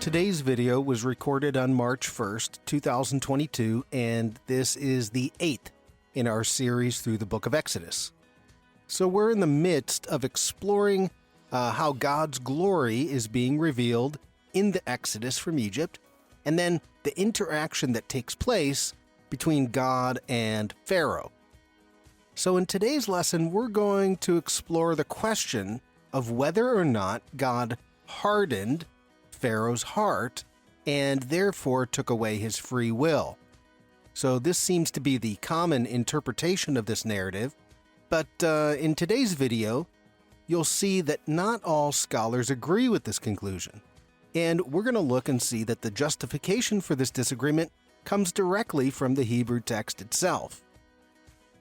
Today's video was recorded on March 1st, 2022, and this is the 8th in our series through the book of Exodus. So we're in the midst of exploring how God's glory is being revealed in the Exodus from Egypt, and then the interaction that takes place between God and Pharaoh. So in today's lesson, we're going to explore the question of whether or not God hardened Pharaoh's heart and therefore took away his free will. So this seems to be the common interpretation of this narrative, but in today's video, you'll see that not all scholars agree with this conclusion. And we're going to look and see that the justification for this disagreement comes directly from the Hebrew text itself.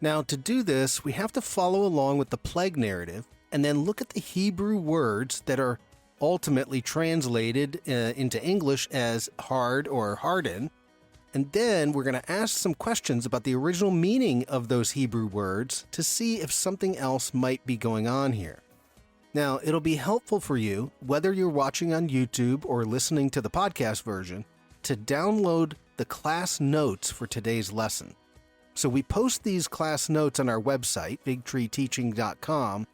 Now, to do this, we have to follow along with the plague narrative and then look at the Hebrew words that are ultimately translated into English as hard or harden. And then we're going to ask some questions about the original meaning of those Hebrew words to see if something else might be going on here. Now, it'll be helpful for you, whether you're watching on YouTube or listening to the podcast version, to download the class notes for today's lesson. So we post these class notes on our website, figtreeteaching.com,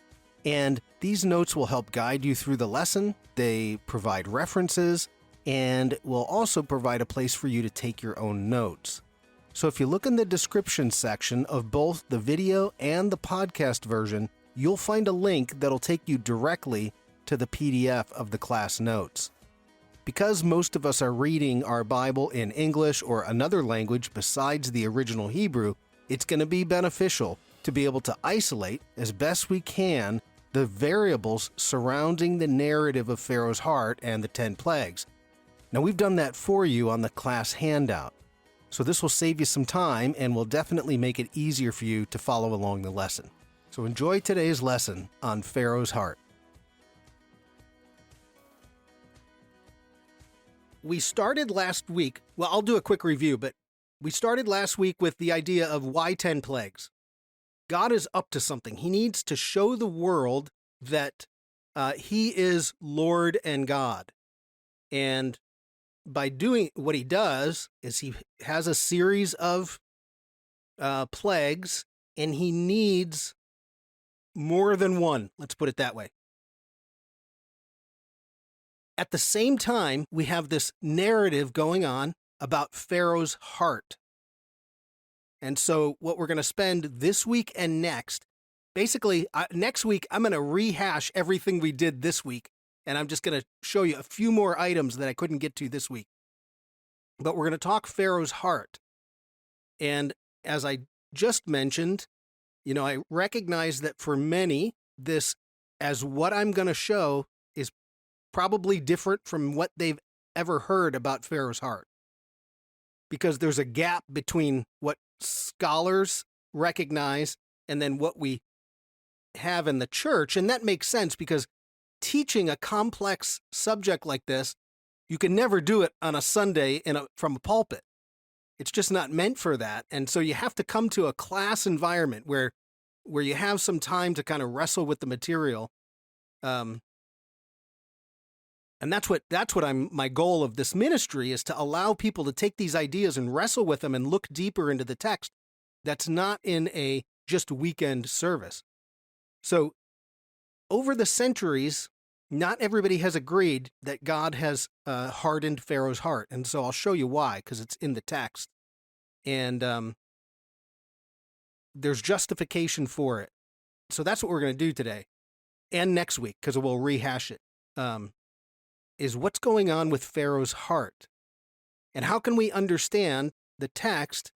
and these notes will help guide you through the lesson. They provide references and will also provide a place for you to take your own notes. So if you look in the description section of both the video and the podcast version, you'll find a link that'll take you directly to the PDF of the class notes. Because most of us are reading our Bible in English or another language besides the original Hebrew, it's going to be beneficial to be able to isolate, as best we can, the variables surrounding the narrative of Pharaoh's heart and the 10 plagues. Now, we've done that for you on the class handout. So this will save you some time and will definitely make it easier for you to follow along the lesson. So enjoy today's lesson on Pharaoh's heart. We started last week, well, I'll do a quick review, but we started last week with the idea of why 10 plagues. God is up to something. He needs to show the world that he is Lord and God. And by doing what he does is he has a series of plagues, and he needs more than one. Let's put it that way. At the same time, we have this narrative going on about Pharaoh's heart. And so what we're going to spend this week and next, basically next week, I'm going to rehash everything we did this week. And I'm just going to show you a few more items that I couldn't get to this week. But we're going to talk Pharaoh's heart. And as I just mentioned, I recognize that for many, this, as what I'm going to show, is probably different from what they've ever heard about Pharaoh's heart. Because there's a gap between what scholars recognize and then what we have in the church. And that makes sense because teaching a complex subject like this, you can never do it on a Sunday from a pulpit. It's just not meant for that. And so you have to come to a class environment where you have some time to kind of wrestle with the material. And that's what my goal of this ministry is, to allow people to take these ideas and wrestle with them and look deeper into the text. That's not in a just weekend service. So over the centuries, not everybody has agreed that God has hardened Pharaoh's heart. And so I'll show you why, because it's in the text. And there's justification for it. So that's what we're going to do today and next week, because we'll rehash it. Is what's going on with Pharaoh's heart. And how can we understand the text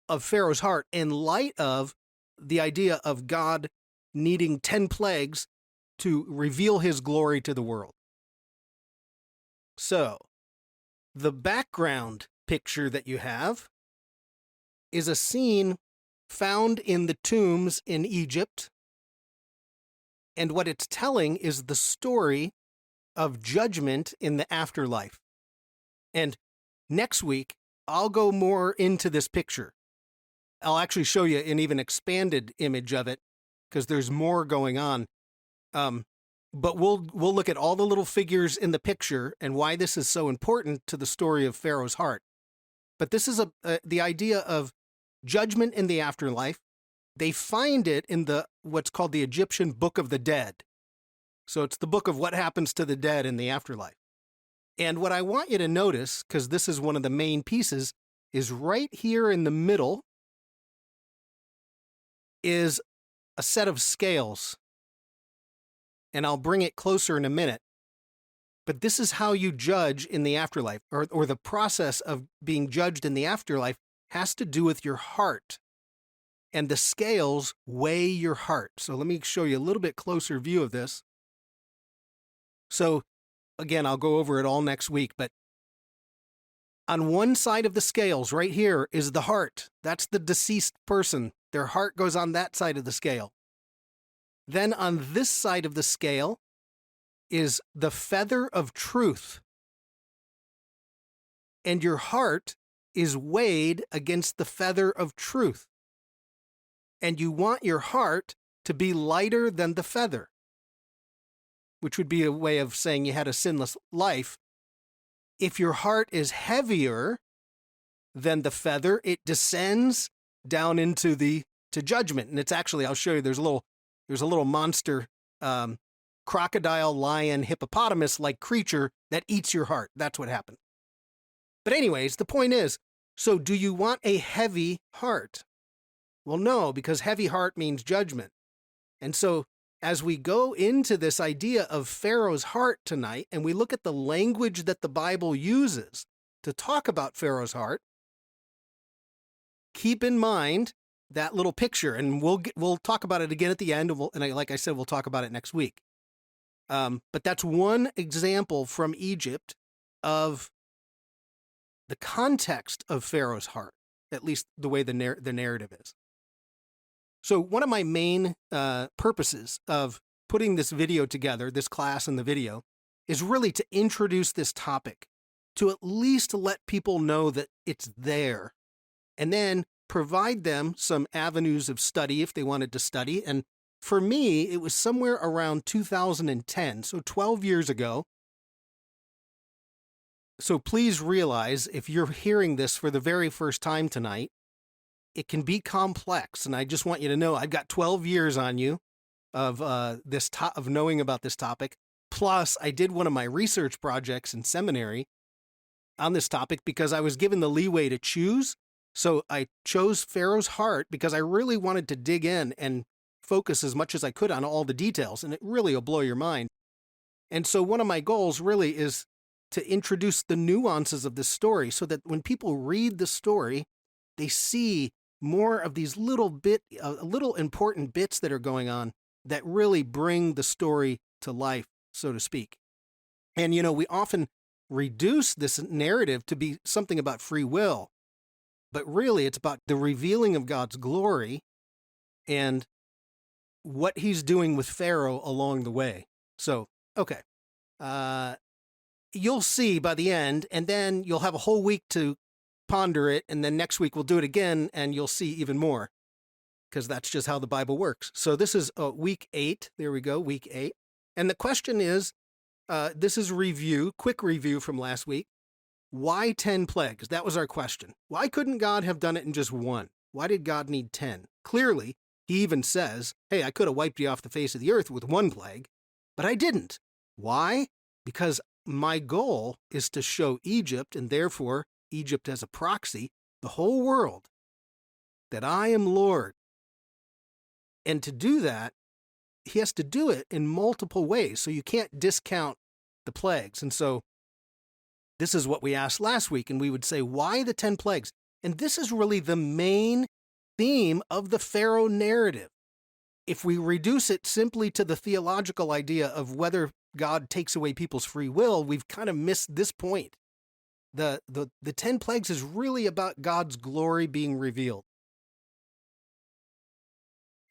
of Pharaoh's heart in light of the idea of God needing 10 plagues to reveal his glory to the world? So, the background picture that you have is a scene found in the tombs in Egypt. And what it's telling is the story of judgment in the afterlife. And next week, I'll go more into this picture. I'll actually show you an even expanded image of it, because there's more going on. But we'll look at all the little figures in the picture and why this is so important to the story of Pharaoh's heart. But this is the idea of judgment in the afterlife. They find it in what's called the Egyptian Book of the Dead. So it's the book of what happens to the dead in the afterlife. And what I want you to notice, because this is one of the main pieces, is right here in the middle is a set of scales. And I'll bring it closer in a minute. But this is how you judge in the afterlife, or the process of being judged in the afterlife has to do with your heart. And the scales weigh your heart. So let me show you a little bit closer view of this. So again, I'll go over it all next week, but on one side of the scales right here is the heart. That's the deceased person. Their heart goes on that side of the scale. Then on this side of the scale is the feather of truth. And your heart is weighed against the feather of truth. And you want your heart to be lighter than the feather, which would be a way of saying you had a sinless life. If your heart is heavier than the feather, it descends down into to judgment. And it's actually, I'll show you, there's a little monster, crocodile, lion, hippopotamus-like creature that eats your heart. That's what happened. But anyways, the point is, so do you want a heavy heart? Well, no, because heavy heart means judgment. And so as we go into this idea of Pharaoh's heart tonight, and we look at the language that the Bible uses to talk about Pharaoh's heart, keep in mind that little picture, and we'll talk about it again at the end, and like I said, we'll talk about it next week. But that's one example from Egypt of the context of Pharaoh's heart, at least the way the narrative is. So one of my main purposes of putting this video together, this class and the video, is really to introduce this topic, to at least let people know that it's there, and then provide them some avenues of study if they wanted to study. And for me, it was somewhere around 2010, so 12 years ago. So please realize, if you're hearing this for the very first time tonight, it can be complex, and I just want you to know I've got 12 years on you of of knowing about this topic. Plus, I did one of my research projects in seminary on this topic because I was given the leeway to choose. So I chose Pharaoh's heart because I really wanted to dig in and focus as much as I could on all the details, and it really will blow your mind. And so one of my goals really is to introduce the nuances of this story so that when people read the story, they see more of these little important bits that are going on that really bring the story to life, so to speak. And, we often reduce this narrative to be something about free will, but really it's about the revealing of God's glory and what he's doing with Pharaoh along the way. So, okay. You'll see by the end, and then you'll have a whole week to ponder it, and then next week we'll do it again, and you'll see even more, because that's just how the Bible works. So this is week 8. There we go, week 8. And the question is, this is quick review from last week. Why 10 plagues? That was our question. Why couldn't God have done it in just one? Why did God need 10? Clearly, he even says, hey, I could have wiped you off the face of the earth with one plague, but I didn't. Why? Because my goal is to show Egypt, and therefore Egypt as a proxy, the whole world, that I am Lord. And to do that, he has to do it in multiple ways, so you can't discount the plagues. And so this is what we asked last week, and we would say, why the 10 plagues? And this is really the main theme of the Pharaoh narrative. If we reduce it simply to the theological idea of whether God takes away people's free will, we've kind of missed this point. The 10 plagues is really about God's glory being revealed.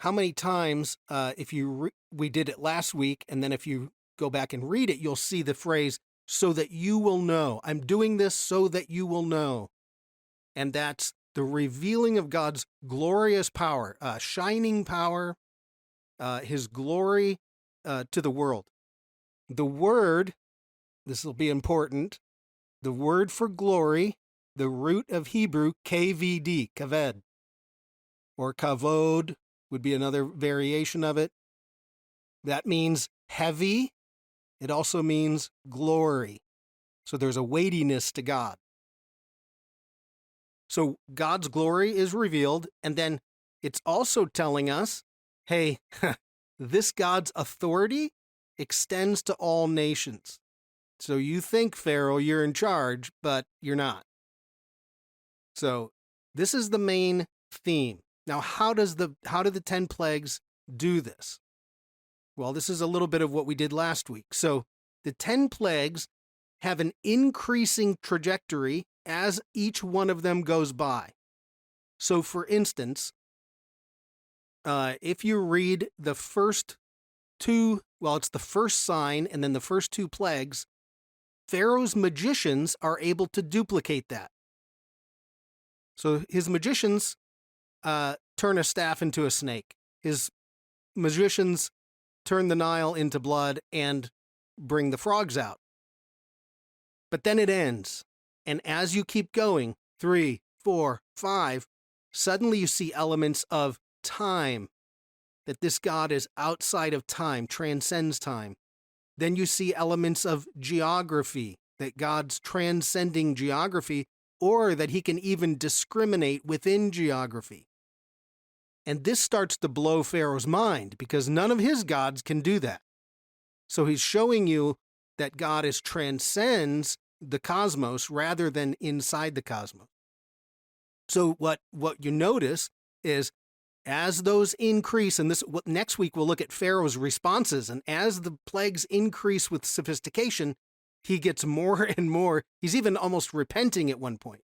How many times, we did it last week, and then if you go back and read it, you'll see the phrase, so that you will know. I'm doing this so that you will know. And that's the revealing of God's glorious power, shining power, his glory to the world. The word, this will be important, the word for glory, the root of Hebrew, kvd, kaved, or kavod would be another variation of it. That means heavy. It also means glory. So there's a weightiness to God. So God's glory is revealed, and then it's also telling us, hey, this God's authority extends to all nations. So you think, Pharaoh, you're in charge, but you're not. So this is the main theme. Now, how do the 10 plagues do this? Well, this is a little bit of what we did last week. So the 10 plagues have an increasing trajectory as each one of them goes by. So, for instance, if you read the first two, well, it's the first sign and then the first two plagues, Pharaoh's magicians are able to duplicate that. So his magicians turn a staff into a snake. His magicians turn the Nile into blood and bring the frogs out. But then it ends. And as you keep going, 3, 4, 5, suddenly you see elements of time, that this God is outside of time, transcends time. Then you see elements of geography, that God's transcending geography, or that he can even discriminate within geography. And this starts to blow Pharaoh's mind, because none of his gods can do that. So he's showing you that God transcends the cosmos rather than inside the cosmos. So what you notice is, as those increase, and next week we'll look at Pharaoh's responses, and as the plagues increase with sophistication, he gets more and more. He's even almost repenting at one point.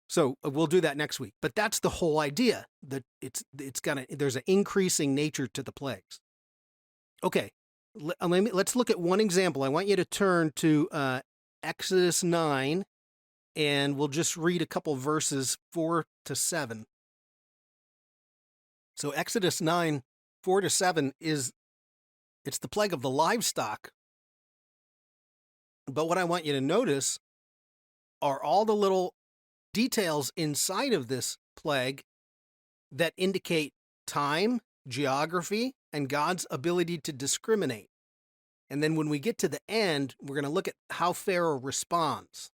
So we'll do that next week. But that's the whole idea, that there's an increasing nature to the plagues. Okay, let's look at one example. I want you to turn to Exodus 9, and we'll just read a couple verses 4 to 7. So Exodus 9, 4 to 7 it's the plague of the livestock. But what I want you to notice are all the little details inside of this plague that indicate time, geography, and God's ability to discriminate. And then when we get to the end, we're going to look at how Pharaoh responds,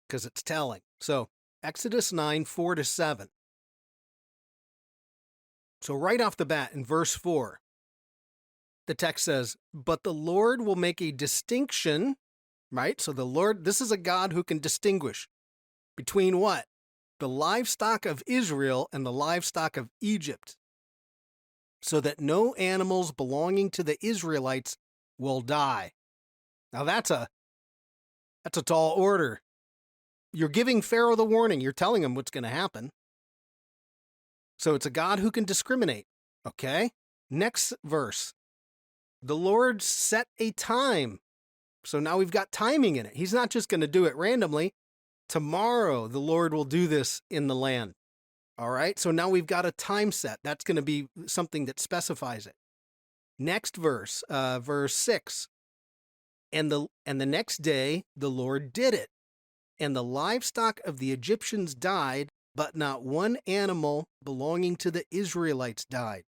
because it's telling. So Exodus 9, 4 to 7. So right off the bat in verse 4, the text says, "But the Lord will make a distinction," right? So the Lord, this is a God who can distinguish between what? The livestock of Israel and the livestock of Egypt, so that no animals belonging to the Israelites will die. Now that's a tall order. You're giving Pharaoh the warning. You're telling him what's going to happen. So it's a God who can discriminate. Okay? Next verse. The Lord set a time. So now we've got timing in it. He's not just going to do it randomly. Tomorrow the Lord will do this in the land. All right? So now we've got a time set. That's going to be something that specifies it. Next verse, verse 6. And the next day the Lord did it. And the livestock of the Egyptians died, but not one animal belonging to the Israelites died.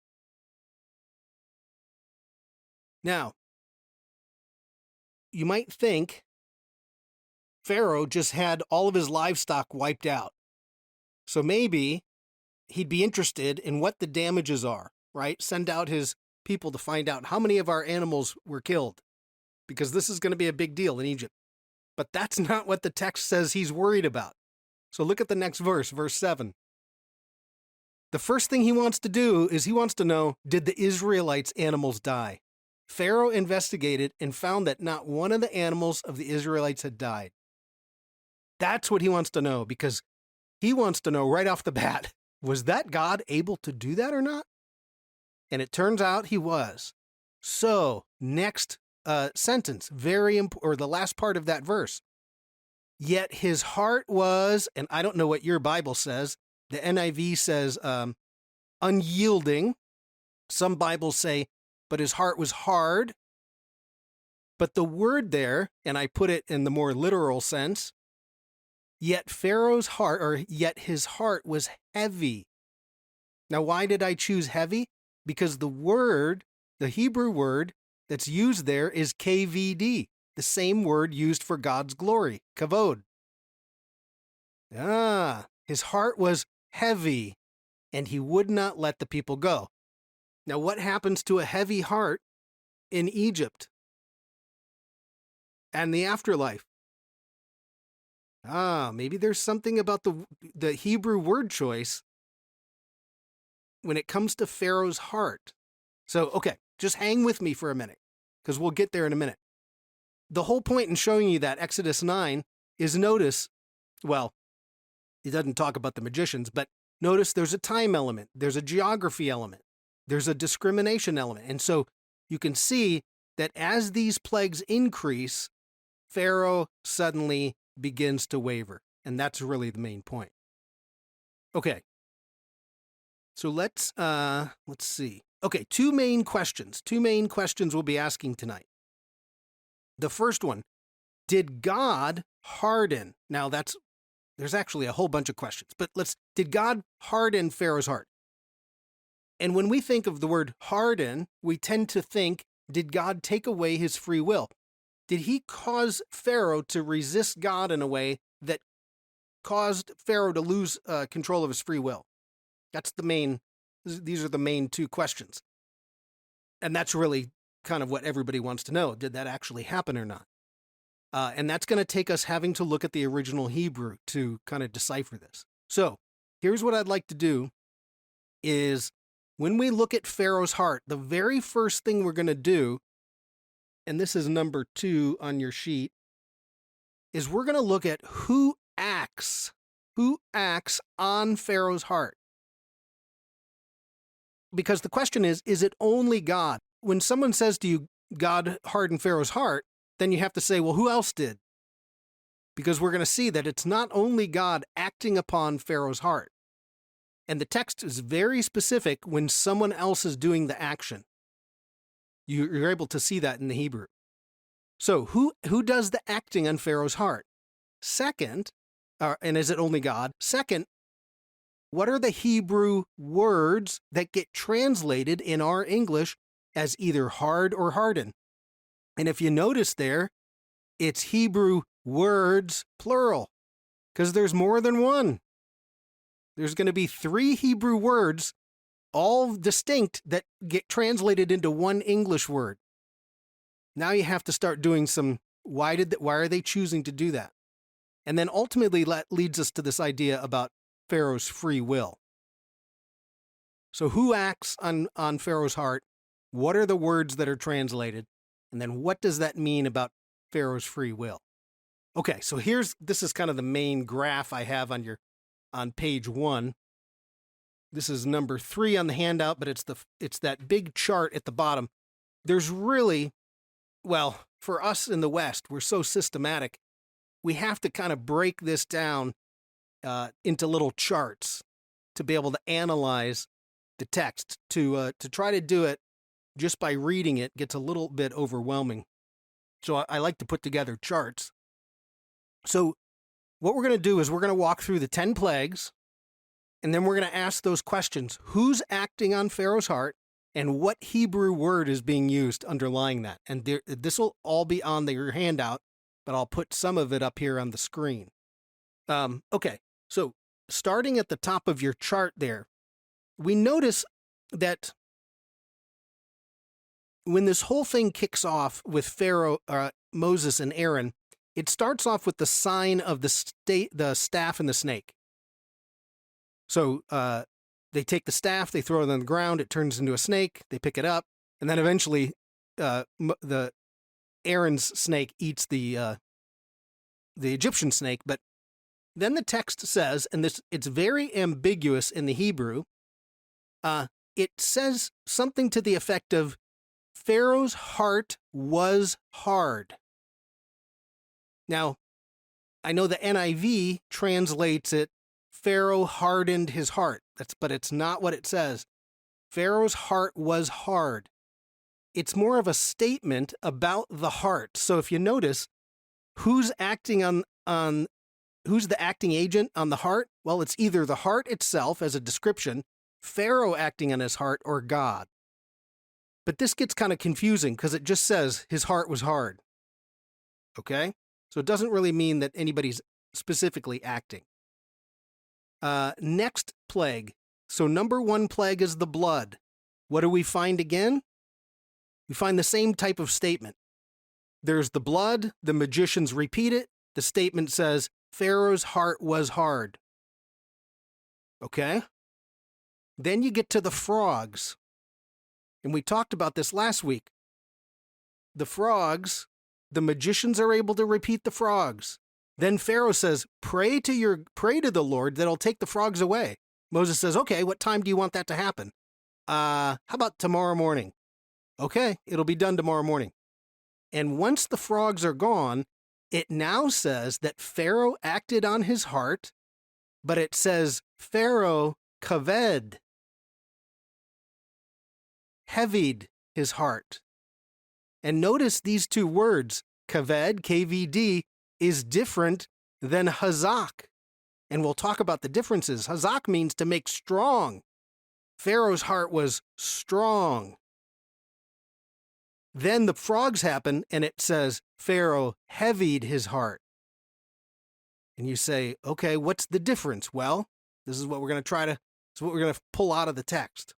Now, you might think Pharaoh just had all of his livestock wiped out. So maybe he'd be interested in what the damages are, right? Send out his people to find out how many of our animals were killed, because this is going to be a big deal in Egypt. But that's not what the text says he's worried about. So look at the next verse, verse 7. The first thing he wants to do is he wants to know, did the Israelites' animals die? Pharaoh investigated and found that not one of the animals of the Israelites had died. That's what he wants to know, because he wants to know right off the bat, was that God able to do that or not? And it turns out he was. So, next sentence, or the last part of that verse. Yet his heart was, and I don't know what your Bible says, the NIV says unyielding. Some Bibles say, but his heart was hard. But the word there, and I put it in the more literal sense, yet Pharaoh's heart, or yet his heart was heavy. Now, why did I choose heavy? Because the word, the Hebrew word that's used there is KVD, the same word used for God's glory, kavod. His heart was heavy, and he would not let the people go. Now, what happens to a heavy heart in Egypt and the afterlife? Maybe there's something about the Hebrew word choice when it comes to Pharaoh's heart. So, okay, just hang with me for a minute, because we'll get there in a minute. The whole point in showing you that Exodus 9 is notice, well, it doesn't talk about the magicians, but notice there's a time element, there's a geography element, there's a discrimination element. And so you can see that as these plagues increase, Pharaoh suddenly begins to waver. And that's really the main point. Okay. So let's see. Okay, two main questions we'll be asking tonight. The first one, did God harden? Now there's actually a whole bunch of questions, but did God harden Pharaoh's heart? And when we think of the word harden, we tend to think, did God take away his free will? Did he cause Pharaoh to resist God in a way that caused Pharaoh to lose control of his free will? These are the main two questions. And that's really kind of what everybody wants to know. Did that actually happen or not? And that's going to take us having to look at the original Hebrew to kind of decipher this. So here's what I'd like to do is when we look at Pharaoh's heart, the very first thing we're going to do, and this is number 2 on your sheet, is we're going to look at who acts on Pharaoh's heart. Because the question is it only God? When someone says to you, God hardened Pharaoh's heart, then you have to say, well, who else did? Because we're going to see that it's not only God acting upon Pharaoh's heart. And the text is very specific when someone else is doing the action. You're able to see that in the Hebrew. So who does the acting on Pharaoh's heart? Second, and is it only God? Second, what are the Hebrew words that get translated in our English as either hard or harden? And if you notice there, it's Hebrew words, plural, because there's more than one. There's going to be 3 Hebrew words, all distinct, that get translated into one English word. Now you have to start doing some, why are they choosing to do that? And then ultimately that leads us to this idea about Pharaoh's free will. So who acts on Pharaoh's heart? What are the words that are translated? And then what does that mean about Pharaoh's free will? Okay, so this is kind of the main graph I have on page 1. This is number 3 on the handout, but it's that big chart at the bottom. There's really, well, for us in the West, we're so systematic. We have to kind of break this down into little charts to be able to analyze the text. To try to do it just by reading it gets a little bit overwhelming. So I like to put together charts. So what we're going to do is we're going to walk through the 10 plagues, and then we're going to ask those questions. Who's acting on Pharaoh's heart, and what Hebrew word is being used underlying that? And this will all be on your handout, but I'll put some of it up here on the screen. Okay, so starting at the top of your chart there, we notice that when this whole thing kicks off with Pharaoh, Moses and Aaron, it starts off with the sign of the staff and the snake. So they take the staff, they throw it on the ground, it turns into a snake, they pick it up, and then eventually the Aaron's snake eats the Egyptian snake. But then the text says, and it's very ambiguous in the Hebrew, it says something to the effect of, Pharaoh's heart was hard. Now, I know the NIV translates it, Pharaoh hardened his heart. But it's not what it says. Pharaoh's heart was hard. it's more of a statement about the heart. So if you notice, who's acting on who's the acting agent on the heart? Well, it's either the heart itself as a description, Pharaoh acting on his heart, or God. But this gets kind of confusing because it just says his heart was hard. Okay? So it doesn't really mean that anybody's specifically acting. Next plague. So number 1 plague is the blood. What do we find again? We find the same type of statement. There's the blood, the magicians repeat it. The statement says, Pharaoh's heart was hard. Okay? Then you get to the frogs. And we talked about this last week. The frogs, the magicians are able to repeat the frogs. Then Pharaoh says, pray to the Lord that'll take the frogs away. Moses says, okay, what time do you want that to happen? How about tomorrow morning? Okay, it'll be done tomorrow morning. And once the frogs are gone, it now says that Pharaoh acted on his heart, but it says Pharaoh kaved, heavied his heart. And notice these two words, kaved, KVD, is different than hazak. And we'll talk about the differences. Hazak means to make strong. Pharaoh's heart was strong. Then the frogs happen, and it says Pharaoh heavied his heart. And you say, okay, what's the difference? Well, this is what we're going to pull out of the text.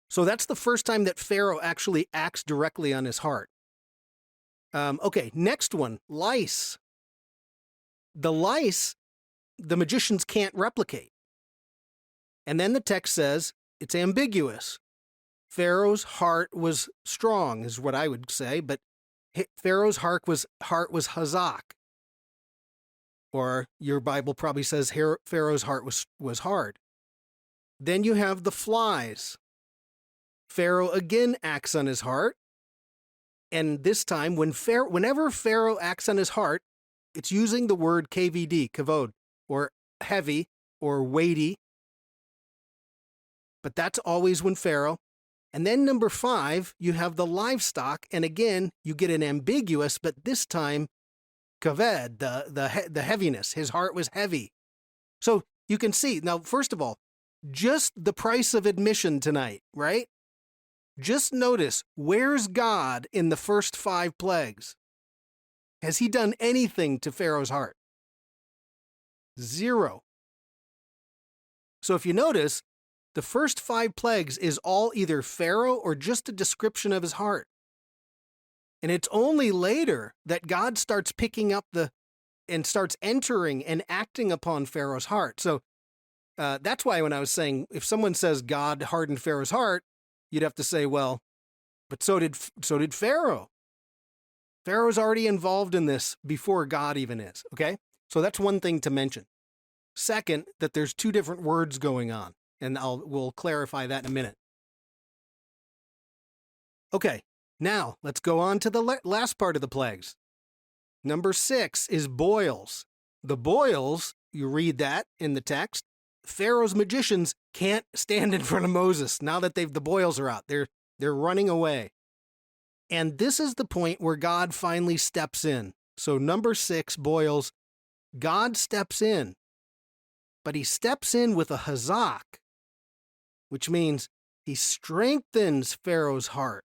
So that's the first time that Pharaoh actually acts directly on his heart. Okay, next one, lice. The lice, the magicians can't replicate. And then the text says it's ambiguous. Pharaoh's heart was strong, is what I would say, but Pharaoh's heart was hazak. Or your Bible probably says Pharaoh's heart was hard. Then you have the flies. Pharaoh again acts on his heart. And this time, whenever Pharaoh acts on his heart, it's using the word KVD, kavod, or heavy, or weighty. But that's always when Pharaoh. And then number 5, you have the livestock, and again, you get an ambiguous, but this time, kaved, the heaviness. His heart was heavy. So you can see, now, first of all, just the price of admission tonight, right? Just notice, where's God in the first 5 plagues? Has he done anything to Pharaoh's heart? 0. So if you notice, the first 5 plagues is all either Pharaoh or just a description of his heart. And it's only later that God starts picking up and starts entering and acting upon Pharaoh's heart. So that's why when I was saying, if someone says God hardened Pharaoh's heart, you'd have to say, well, but so did Pharaoh. Pharaoh's already involved in this before God even is, okay? So that's one thing to mention. Second, that there's 2 different words going on, and we'll clarify that in a minute. Okay, now let's go on to the last part of the plagues. Number 6 is boils. The boils, you read that in the text, Pharaoh's magicians can't stand in front of Moses now that the boils are out. They're running away. And this is the point where God finally steps in. So number 6, boils, God steps in. But he steps in with a hazak, which means he strengthens Pharaoh's heart.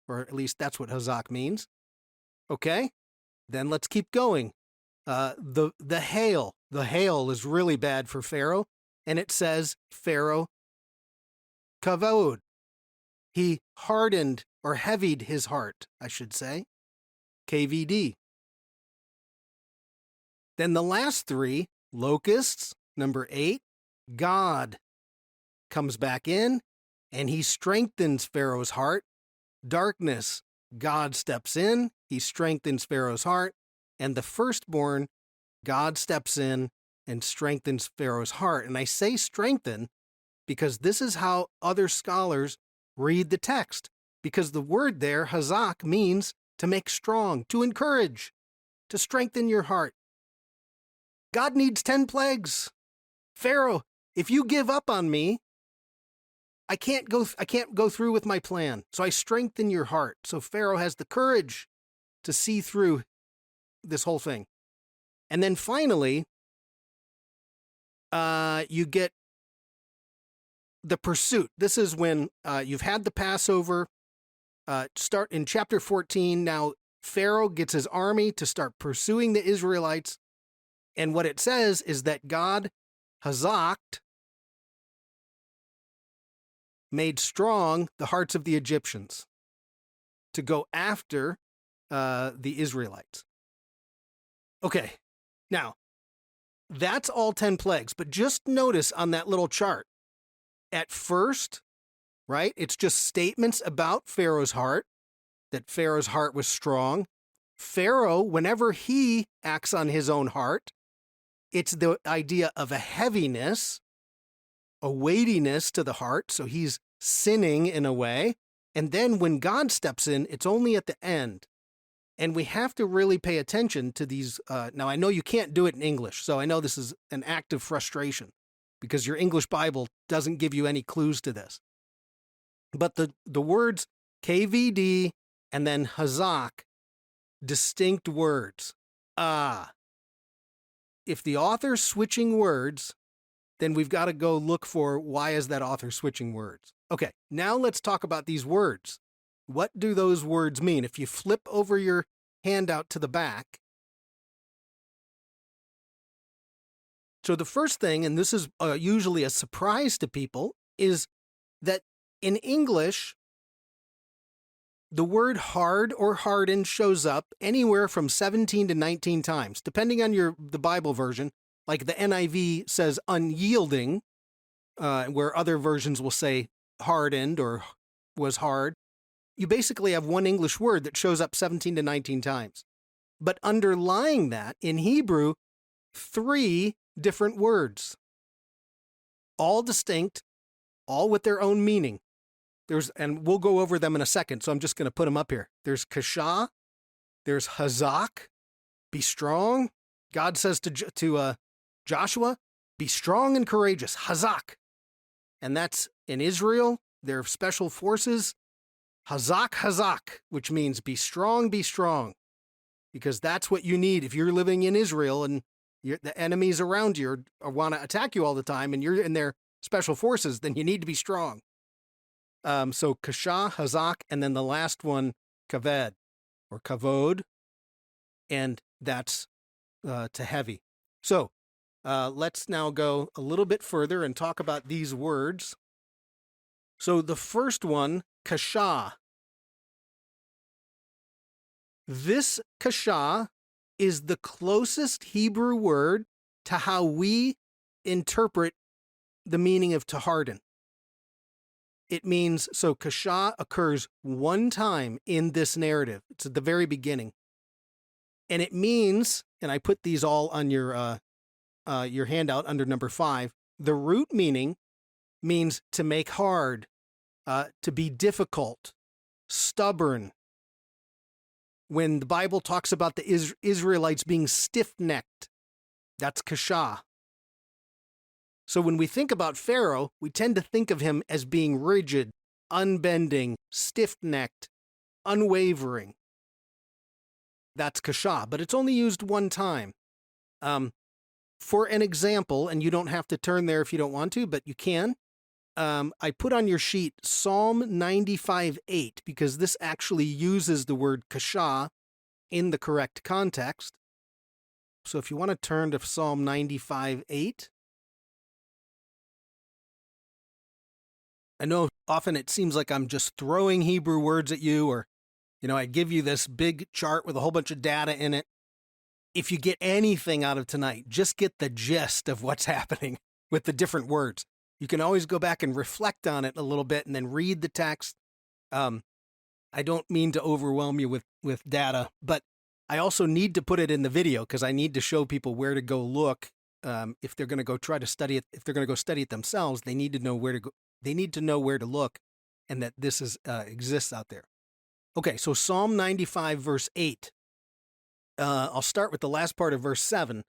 Or at least that's what hazak means. Okay? Then let's keep going. The hail. The hail is really bad for Pharaoh. And it says Pharaoh kavod. He hardened or heavied his heart, I should say. KVD. Then the last 3, locusts, number 8, God comes back in and he strengthens Pharaoh's heart. Darkness, God steps in, he strengthens Pharaoh's heart. And the firstborn, God steps in and strengthens Pharaoh's heart. And I say strengthen because this is how other scholars read the text. Because the word there, hazak, means to make strong, to encourage, to strengthen your heart. God needs 10 plagues. Pharaoh, if you give up on me, I can't go through with my plan. So I strengthen your heart. So Pharaoh has the courage to see through this whole thing. And then finally, you get the pursuit. This is when you've had the Passover. Start in chapter 14. Now Pharaoh gets his army to start pursuing the Israelites. And what it says is that God hazaked, made strong the hearts of the Egyptians to go after the Israelites. Okay, now, that's all 10 plagues, but just notice on that little chart, at first, right, it's just statements about Pharaoh's heart, that Pharaoh's heart was strong. Pharaoh, whenever he acts on his own heart, it's the idea of a heaviness, a weightiness to the heart, so he's sinning in a way. And then when God steps in, it's only at the end. And we have to really pay attention to these. Now, I know you can't do it in English, so I know this is an act of frustration because your English Bible doesn't give you any clues to this. But the words KVD and then hazak, distinct words. If the author's switching words, then we've got to go look for why is that author switching words. Okay, now let's talk about these words. What do those words mean? If you flip over your handout to the back. So the first thing, and this is usually a surprise to people, is that in English, the word hard or hardened shows up anywhere from 17 to 19 times, depending on the Bible version. Like the NIV says unyielding, where other versions will say hardened or was hard. You basically have one English word that shows up 17 to 19 times. But underlying that, in Hebrew, 3 different words, all distinct, all with their own meaning. And we'll go over them in a second, so I'm just going to put them up here. There's kashah, there's hazak, be strong. God says to Joshua, be strong and courageous, hazak. And that's in Israel, their special forces, hazak, hazak, which means be strong, because that's what you need if you're living in Israel and the enemies around you want to attack you all the time and you're in their special forces, then you need to be strong. So kashah, hazak, and then the last one, kaved, or kavod, and that's to heavy. So let's now go a little bit further and talk about these words. So the first one, kashah. This kashah is the closest Hebrew word to how we interpret the meaning of to harden. It means, so kashah occurs one time in this narrative. It's at the very beginning. And it means, and I put these all on your handout under number 5, the root meaning means to make hard, to be difficult, stubborn. When the Bible talks about the Israelites being stiff-necked, that's kashah. So when we think about Pharaoh, we tend to think of him as being rigid, unbending, stiff-necked, unwavering. That's kashah, but it's only used one time. For an example, and you don't have to turn there if you don't want to, but you can, I put on your sheet Psalm 95:8 because this actually uses the word kashah in the correct context. So if you want to turn to Psalm 95:8. I know often it seems like I'm just throwing Hebrew words at you, or, I give you this big chart with a whole bunch of data in it. If you get anything out of tonight, just get the gist of what's happening with the different words. You can always go back and reflect on it a little bit and then read the text. I don't mean to overwhelm you with data, but I also need to put it in the video because I need to show people where to go look. If they're going to go try to study it, if they're going to go study it themselves, they need to know where to go. They need to know where to look and that this exists out there. Okay, so Psalm 95, verse 8. I'll start with the last part of verse 7.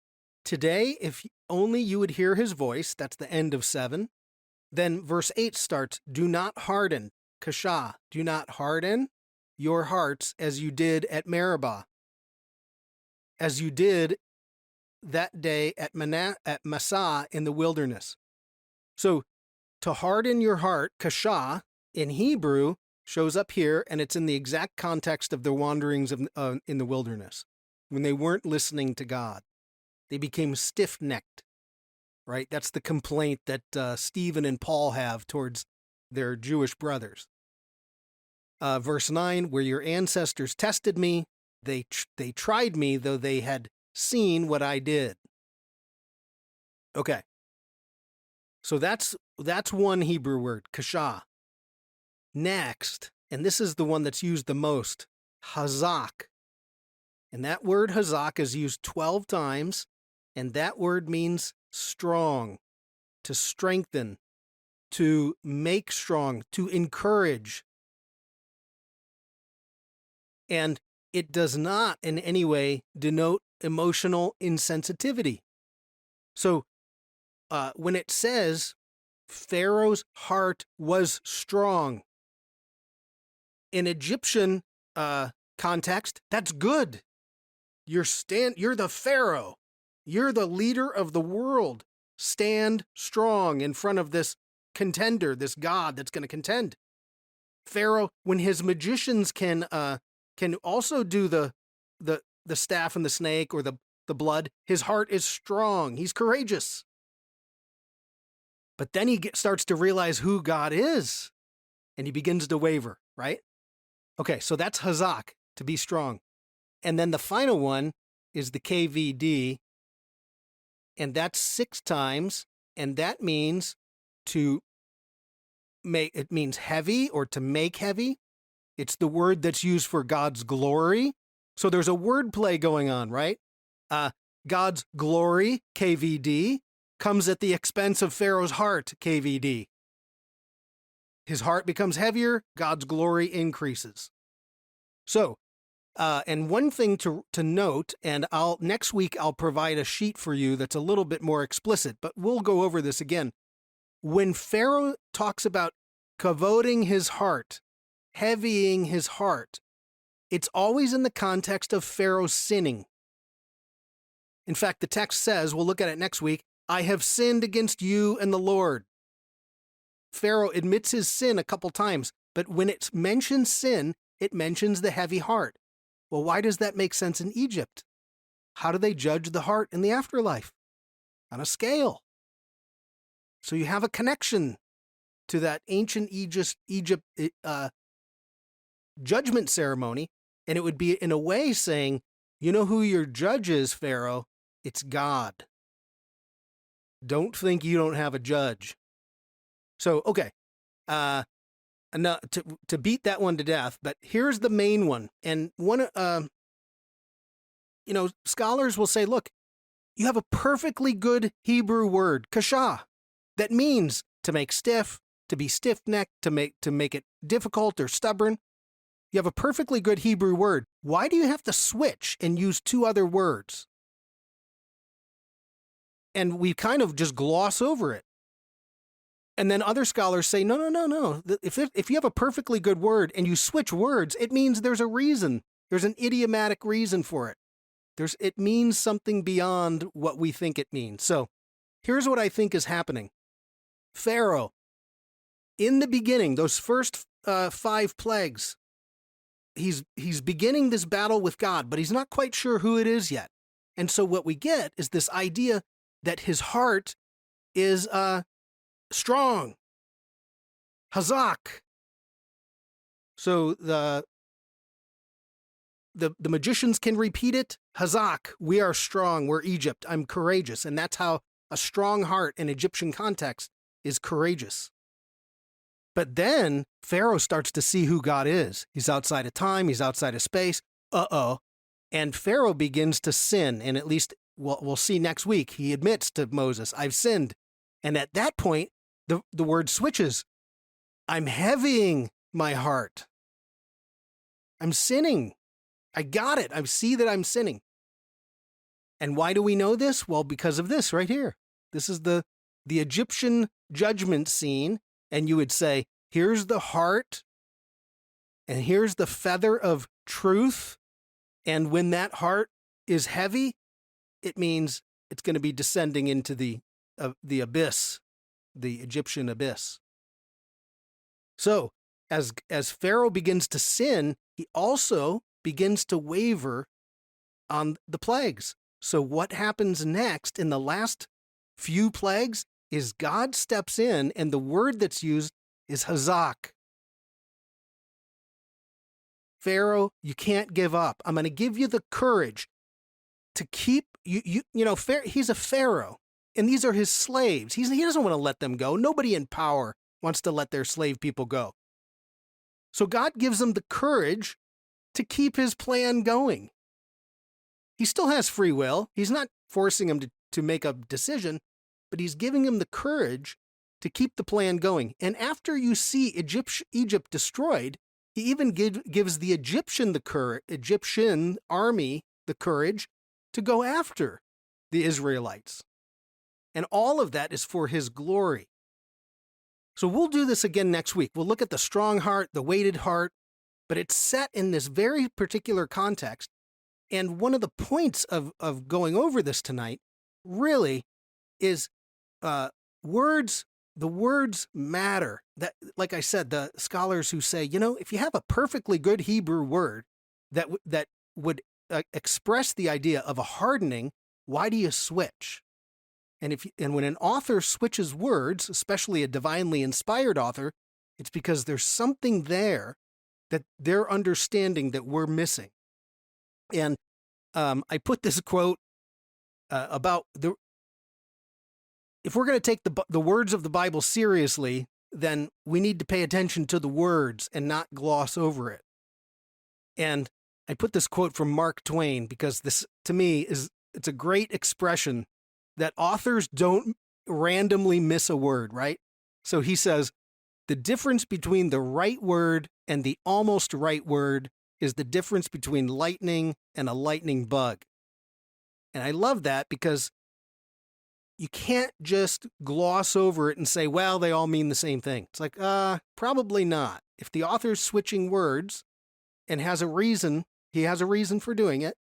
Today, if only you would hear his voice, that's the end of 7. Then verse 8 starts, do not harden, kashah, do not harden your hearts as you did at Meribah, as you did that day at Massah in the wilderness. So to harden your heart, kashah, in Hebrew, shows up here, and it's in the exact context of the wanderings in the wilderness, when they weren't listening to God. They became stiff-necked, right? That's the complaint that Stephen and Paul have towards their Jewish brothers. Verse 9, where your ancestors tested me, they tried me, though they had seen what I did. Okay. So that's one Hebrew word, kashah. Next, and this is the one that's used the most, hazak. And that word hazak is used 12 times, and that word means strong, to strengthen, to make strong, to encourage. And it does not in any way denote emotional insensitivity. So when it says Pharaoh's heart was strong, in Egyptian context, that's good. You're the Pharaoh. You're the leader of the world. Stand strong in front of this contender, this God that's going to contend. Pharaoh, when his magicians can also do the staff and the snake or the blood, his heart is strong. He's courageous. But then he starts to realize who God is, and he begins to waver, right? Okay, so that's hazak, to be strong. And then the final one is the KVD, and that's 6 times, and that means it means heavy or to make heavy. It's the word that's used for God's glory. So there's a word play going on, right? God's glory, KVD, comes at the expense of Pharaoh's heart, KVD. His heart becomes heavier, God's glory increases. So, and one thing to note, and next week I'll provide a sheet for you that's a little bit more explicit, but we'll go over this again. When Pharaoh talks about kavoting his heart, heavying his heart, it's always in the context of Pharaoh sinning. In fact, the text says, we'll look at it next week, I have sinned against you and the Lord. Pharaoh admits his sin a couple times, but when it mentions sin, it mentions the heavy heart. Well, why does that make sense in Egypt? How do they judge the heart in the afterlife? On a scale. So you have a connection to that ancient Egypt judgment ceremony, and it would be in a way saying, you know who your judge is, Pharaoh? It's God. Don't think you don't have a judge. So, okay, to beat that one to death, but here's the main one. And one, scholars will say, look, you have a perfectly good Hebrew word, kashah, that means to make stiff, to be stiff-necked, to make it difficult or stubborn. You have a perfectly good Hebrew word. Why do you have to switch and use 2 other words? And we kind of just gloss over it. And then other scholars say, no. If you have a perfectly good word and you switch words, it means there's a reason. There's an idiomatic reason for it. It means something beyond what we think it means. So here's what I think is happening. Pharaoh, in the beginning, those first 5 plagues, he's beginning this battle with God, but he's not quite sure who it is yet. And so what we get is this idea that his heart is strong, hazak. So the magicians can repeat it, hazak, we are strong, we're Egypt, I'm courageous. And that's how a strong heart in Egyptian context is courageous. But then Pharaoh starts to see who God is. He's outside of time, he's outside of space. And Pharaoh begins to sin, and at least we'll see next week, he admits to Moses, I've sinned. And at that point, the word switches. I'm heavying my heart. I'm sinning. I got it. I see that I'm sinning. And why do we know this? Well, because of this right here. This is the Egyptian judgment scene, and you would say, here's the heart, and here's the feather of truth. And when that heart is heavy, it means it's going to be descending into the abyss, the Egyptian abyss. So as Pharaoh begins to sin, he also begins to waver on the plagues. So what happens next in the last few plagues is God steps in, and the word that's used is hazak. Pharaoh, you can't give up. I'm going to give you the courage to keep you know, he's a Pharaoh, and these are his slaves. He doesn't want to let them go. Nobody in power wants to let their slave people go. So God gives them the courage to keep his plan going. He still has free will. He's not forcing him to make a decision, but he's giving him the courage to keep the plan going. And after you see Egypt destroyed, he even gives the Egyptian army the courage to go after the Israelites. And all of that is for his glory. So we'll do this again next week. We'll look at the strong heart, the weighted heart, but it's set in this very particular context. And one of the points of going over this tonight really is words. The words matter. That, like I said, the scholars who say, if you have a perfectly good Hebrew word that would express the idea of a hardening, why do you switch? And when an author switches words, especially a divinely inspired author, it's because there's something there that they're understanding that we're missing. And I put this quote about if we're going to take the words of the Bible seriously, then we need to pay attention to the words and not gloss over it. And I put this quote from Mark Twain because this, to me, it's a great expression that authors don't randomly miss a word, right? So he says, the difference between the right word and the almost right word is the difference between lightning and a lightning bug. And I love that because you can't just gloss over it and say, well, they all mean the same thing. It's like, probably not. If the author's switching words and has a reason, he has a reason for doing it,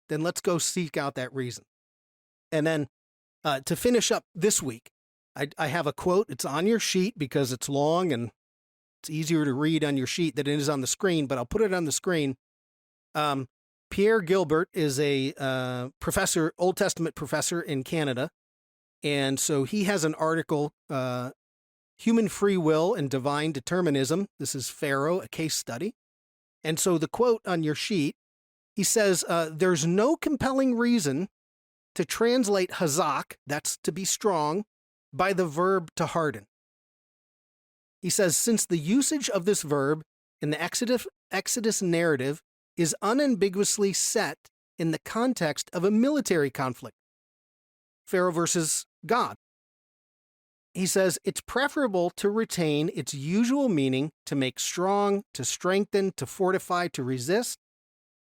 then let's go seek out that reason. And then to finish up this week, I have a quote. It's on your sheet because it's long and it's easier to read on your sheet than it is on the screen, but I'll put it on the screen. Pierre Gilbert is a professor, Old Testament professor in Canada. And so he has an article, Human Free Will and Divine Determinism. This is Pharaoh, a case study. And so the quote on your sheet, he says, there's no compelling reason to translate hazak, that's to be strong, by the verb to harden. He says, since the usage of this verb in the Exodus narrative is unambiguously set in the context of a military conflict, Pharaoh versus God. He says it's preferable to retain its usual meaning to make strong, to strengthen, to fortify, to resist.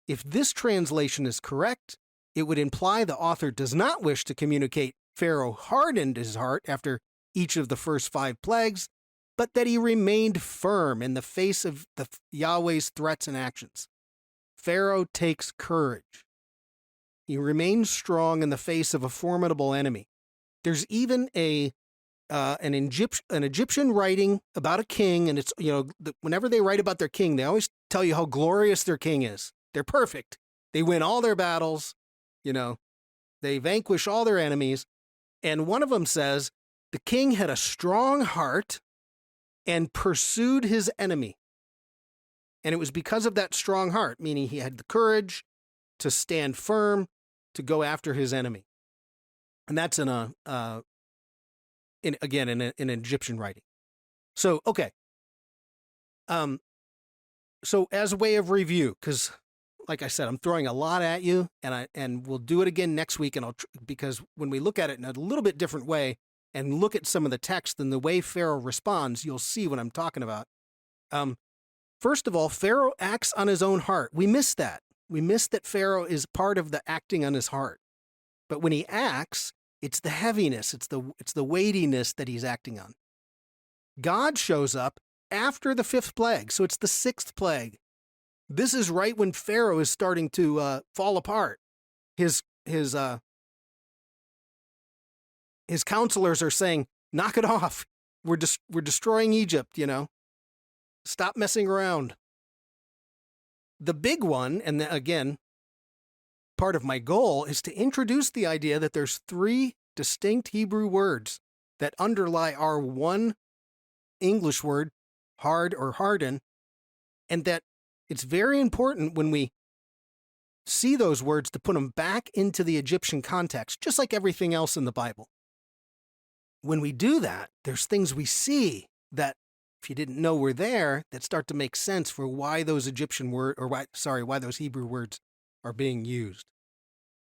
If this translation is correct, it would imply the author does not wish to communicate Pharaoh hardened his heart after each of the first 5 plagues, but that he remained firm in the face of Yahweh's threats and actions. Pharaoh takes courage. He remains strong in the face of a formidable enemy. There's even an Egyptian writing about a king, and it's, whenever they write about their king, they always tell you how glorious their king is. They're perfect. They win all their battles. They vanquish all their enemies. And one of them says, the king had a strong heart and pursued his enemy. And it was because of that strong heart, meaning he had the courage to stand firm, to go after his enemy. And that's in an Egyptian writing. So, okay. So as a way of review, because like I said, I'm throwing a lot at you, and we'll do it again next week. And because when we look at it in a little bit different way and look at some of the text and the way Pharaoh responds, you'll see what I'm talking about. First of all, Pharaoh acts on his own heart. We miss that. We miss that Pharaoh is part of the acting on his heart. But when he acts, It's the heaviness, it's the weightiness that he's acting on. God shows up after the 5th plague, so it's the 6th plague. This is right when Pharaoh is starting to fall apart. His counselors are saying, knock it off. We're destroying Egypt, Stop messing around. The big one, and again, part of my goal is to introduce the idea that there's 3 distinct Hebrew words that underlie our one English word, hard or harden, and that it's very important when we see those words to put them back into the Egyptian context, just like everything else in the Bible. When we do that, there's things we see that, if you didn't know were there, that start to make sense for why those why those Hebrew words are being used.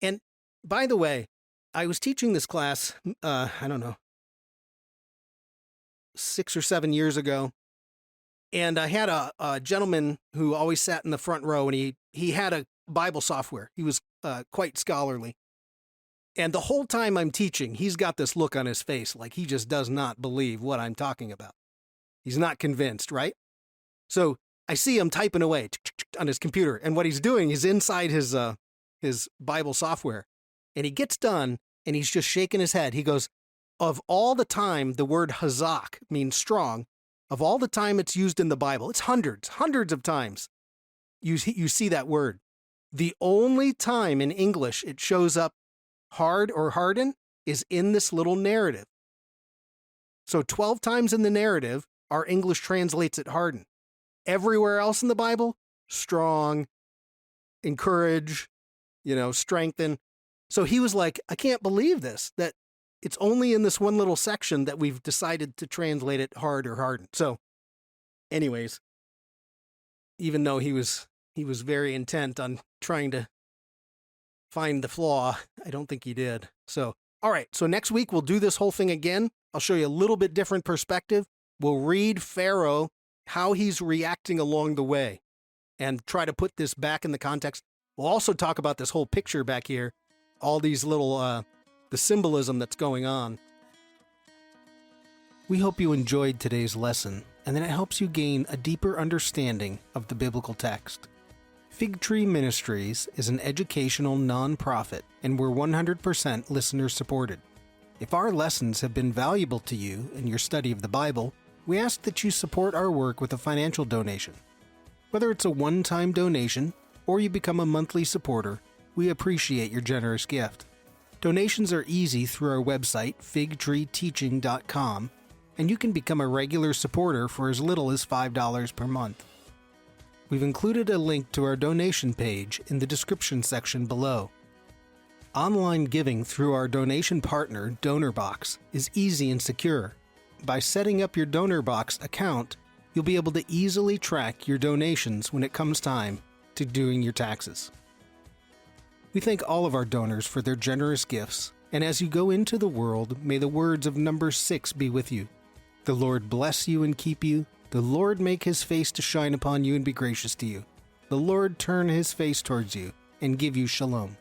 And by the way, I was teaching this class, 6 or 7 years ago, and I had a gentleman who always sat in the front row, and he had a Bible software. He was quite scholarly. And the whole time I'm teaching, he's got this look on his face like he just does not believe what I'm talking about. He's not convinced, right? So I see him typing away on his computer, and what he's doing is inside his Bible software. And he gets done, and he's just shaking his head. He goes, of all the time the word hazak means strong, of all the time it's used in the Bible, it's hundreds of times you see that word. The only time in English it shows up hard or harden is in this little narrative. So 12 times in the narrative, our English translates it harden. Everywhere else in the Bible, strong, encourage, strengthen. So he was like, I can't believe this, that it's only in this one little section that we've decided to translate it hard or hardened. So anyways, even though he was very intent on trying to find the flaw, I don't think he did. So, all right. So next week we'll do this whole thing again. I'll show you a little bit different perspective. We'll read Pharaoh, how he's reacting along the way, and try to put this back in the context. We'll also talk about this whole picture back here, all these little, the symbolism that's going on. We hope you enjoyed today's lesson, and that it helps you gain a deeper understanding of the biblical text. Fig Tree Ministries is an educational nonprofit, and we're 100% listener-supported. If our lessons have been valuable to you in your study of the Bible, we ask that you support our work with a financial donation. Whether it's a one-time donation or you become a monthly supporter, we appreciate your generous gift. Donations are easy through our website, figtreeteaching.com, and you can become a regular supporter for as little as $5 per month. We've included a link to our donation page in the description section below. Online giving through our donation partner, DonorBox, is easy and secure. By setting up your DonorBox account, you'll be able to easily track your donations when it comes time to doing your taxes. We thank all of our donors for their generous gifts, and as you go into the world, may the words of number 6 be with you. The Lord bless you and keep you. The Lord make his face to shine upon you and be gracious to you. The Lord turn his face towards you and give you shalom.